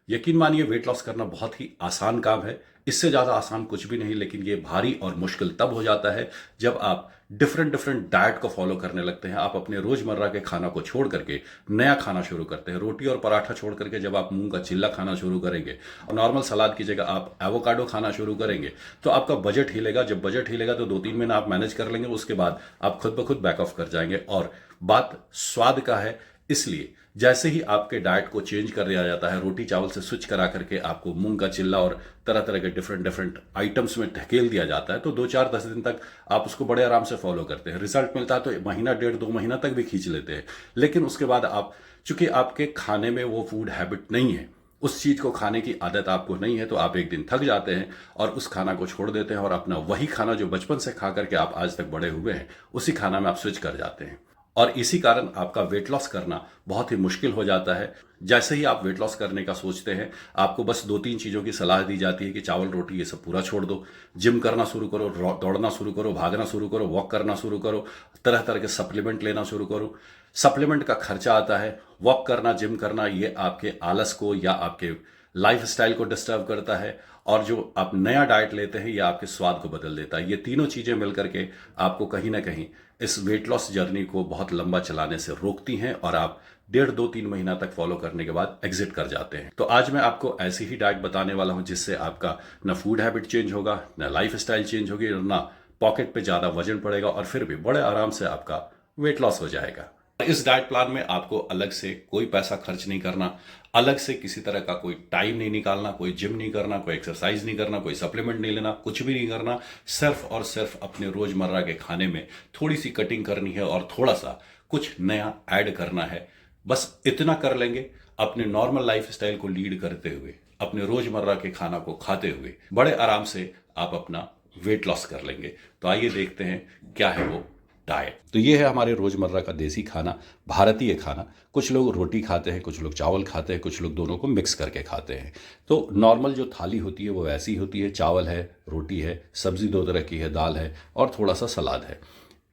यकीन मानिए weight loss करना बहुत ही आसान काम है। इससे ज़्यादा आसान कुछ भी नहीं, लेकिन ये भारी और मुश्किल तब हो जाता है जब आप डिफरेंट डिफरेंट डाइट को फॉलो करने लगते हैं। आप अपने रोजमर्रा के खाना को छोड़ करके नया खाना शुरू करते हैं। रोटी और पराठा छोड़ करके जब आप मूंग का चिल्ला खाना शुरू करेंगे और नॉर्मल सलाद की जगह आप एवोकाडो खाना शुरू करेंगे, तो आपका बजट हिलेगा। जब बजट हिलेगा तो 2-3 महीना आप मैनेज कर लेंगे, उसके बाद आप खुद ब खुद बैक ऑफ कर जाएंगे। और बात स्वाद का है, इसलिए जैसे ही आपके डाइट को चेंज कर दिया जाता है, रोटी चावल से स्विच करा करके आपको मूंग का चिल्ला और तरह तरह के डिफरेंट डिफरेंट आइटम्स में ढकेल दिया जाता है, तो 2-4-10 दिन तक आप उसको बड़े आराम से फॉलो करते हैं। रिजल्ट मिलता है तो महीना 1.5-2 महीना तक भी खींच लेते हैं। लेकिन उसके बाद आप, चूंकि आपके खाने में वो फूड हैबिट नहीं है, उस चीज को खाने की आदत आपको नहीं है, तो आप एक दिन थक जाते हैं और उस खाना को छोड़ देते हैं और अपना वही खाना जो बचपन से खा करके आप आज तक बड़े हुए हैं, उसी खाना में आप स्विच कर जाते हैं। और इसी कारण आपका वेट लॉस करना बहुत ही मुश्किल हो जाता है। जैसे ही आप वेट लॉस करने का सोचते हैं, आपको बस 2-3 चीज़ों की सलाह दी जाती है कि चावल रोटी ये सब पूरा छोड़ दो, जिम करना शुरू करो, दौड़ना शुरू करो, भागना शुरू करो, वॉक करना शुरू करो, तरह तरह के सप्लीमेंट लेना शुरू करो। सप्लीमेंट का खर्चा आता है। वॉक करना, जिम करना, ये आपके आलस को या आपके लाइफ स्टाइल को डिस्टर्ब करता है। और जो आप नया डाइट लेते हैं, ये आपके स्वाद को बदल देता है। ये तीनों चीजें मिलकर के आपको कहीं ना कहीं इस वेट लॉस जर्नी को बहुत लंबा चलाने से रोकती हैं और आप 1.5-2-3 महीना तक फॉलो करने के बाद एग्जिट कर जाते हैं। तो आज मैं आपको ऐसी ही डाइट बताने वाला हूं जिससे आपका ना फूड हैबिट चेंज होगा, ना लाइफ स्टाइल चेंज होगी, और ना पॉकेट पे ज्यादा वजन पड़ेगा, और फिर भी बड़े आराम से आपका वेट लॉस हो जाएगा। इस डाइट प्लान में आपको अलग से कोई पैसा खर्च नहीं करना, अलग से किसी तरह का कोई टाइम नहीं निकालना, कोई जिम नहीं करना, कोई एक्सरसाइज नहीं करना, कोई सप्लीमेंट नहीं लेना, कुछ भी नहीं करना। सिर्फ और सिर्फ अपने रोजमर्रा के खाने में थोड़ी सी कटिंग करनी है और थोड़ा सा कुछ नया ऐड करना है। बस इतना कर लेंगे, अपने नॉर्मल लाइफ स्टाइल को लीड करते हुए, अपने रोजमर्रा के खाना को खाते हुए बड़े आराम से आप अपना वेट लॉस कर लेंगे। तो आइए देखते हैं क्या है वो डाइट। तो ये है हमारे रोजमर्रा का देसी खाना, भारतीय खाना। कुछ लोग रोटी खाते हैं, कुछ लोग चावल खाते हैं, कुछ लोग दोनों को मिक्स करके खाते हैं। तो नॉर्मल जो थाली होती है वो ऐसी होती है, चावल है, रोटी है, सब्जी 2 तरह की है, दाल है और थोड़ा सा सलाद है।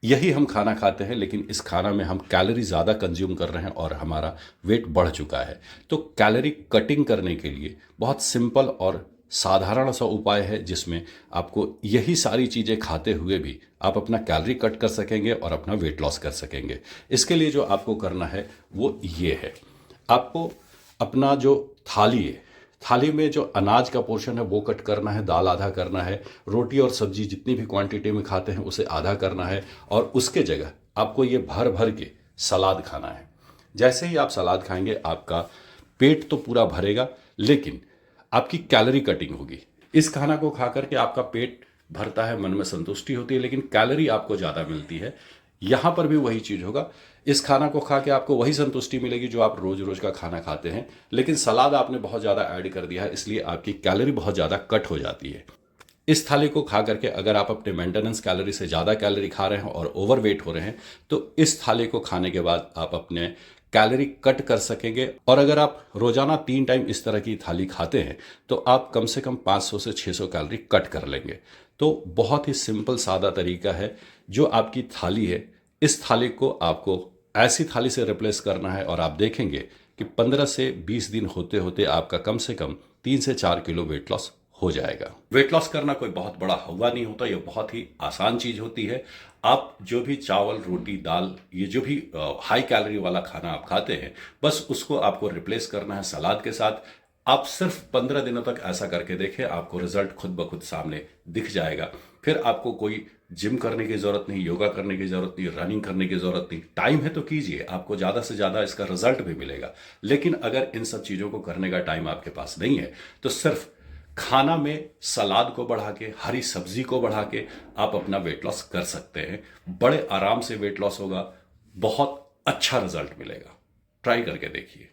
यही हम खाना खाते हैं, लेकिन इस खाना में हम कैलोरी ज़्यादा कंज्यूम कर रहे हैं और हमारा वेट बढ़ चुका है। तो कैलोरी कटिंग करने के लिए बहुत सिंपल और साधारण सा उपाय है, जिसमें आपको यही सारी चीज़ें खाते हुए भी आप अपना कैलोरी कट कर सकेंगे और अपना वेट लॉस कर सकेंगे। इसके लिए जो आपको करना है वो ये है, आपको अपना जो थाली है, थाली में जो अनाज का पोर्शन है वो कट करना है, दाल आधा करना है, रोटी और सब्जी जितनी भी क्वांटिटी में खाते हैं उसे आधा करना है, और उसके जगह आपको ये भर भर के सलाद खाना है। जैसे ही आप सलाद खाएंगे आपका पेट तो पूरा भरेगा, लेकिन आपकी कैलोरी कटिंग होगी। इस खाना को खा करके आपका पेट भरता है, मन में संतुष्टि होती है, लेकिन कैलोरी आपको ज़्यादा मिलती है। यहाँ पर भी वही चीज़ होगा। इस खाना को खा के आपको वही संतुष्टि मिलेगी जो आप रोज रोज का खाना खाते हैं, लेकिन सलाद आपने बहुत ज़्यादा ऐड कर दिया है, इसलिए आपकी कैलोरी बहुत ज़्यादा कट हो जाती है। इस थाली को खा करके अगर आप अपने मेंटेनेंस कैलोरी से ज़्यादा कैलोरी खा रहे हैं और ओवरवेट हो रहे हैं, तो इस थाली को खाने के बाद आप अपने कैलोरी कट कर सकेंगे। और अगर आप रोजाना 3 टाइम इस तरह की थाली खाते हैं तो आप कम से कम 500 से 600 कैलोरी कट कर लेंगे। तो बहुत ही सिंपल सादा तरीका है। जो आपकी थाली है, इस थाली को आपको ऐसी थाली से रिप्लेस करना है, और आप देखेंगे कि 15 से 20 दिन होते होते आपका कम से कम 3 से 4 किलो वेट लॉस हो जाएगा। वेट लॉस करना कोई बहुत बड़ा हवा नहीं होता, ये बहुत ही आसान चीज होती है। आप जो भी चावल, रोटी, दाल, ये जो भी हाई कैलोरी वाला खाना आप खाते हैं, बस उसको आपको रिप्लेस करना है सलाद के साथ। आप सिर्फ 15 दिनों तक ऐसा करके देखें, आपको रिजल्ट खुद ब खुद सामने दिख जाएगा। फिर आपको कोई जिम करने की जरूरत नहीं, योगा करने की जरूरत नहीं, रनिंग करने की जरूरत नहीं। टाइम है तो कीजिए, आपको ज्यादा से ज्यादा इसका रिजल्ट भी मिलेगा। लेकिन अगर इन सब चीजों को करने का टाइम आपके पास नहीं है, तो सिर्फ खाना में सलाद को बढ़ा के, हरी सब्जी को बढ़ा के आप अपना वेट लॉस कर सकते हैं। बड़े आराम से वेट लॉस होगा, बहुत अच्छा रिजल्ट मिलेगा। ट्राई करके देखिए।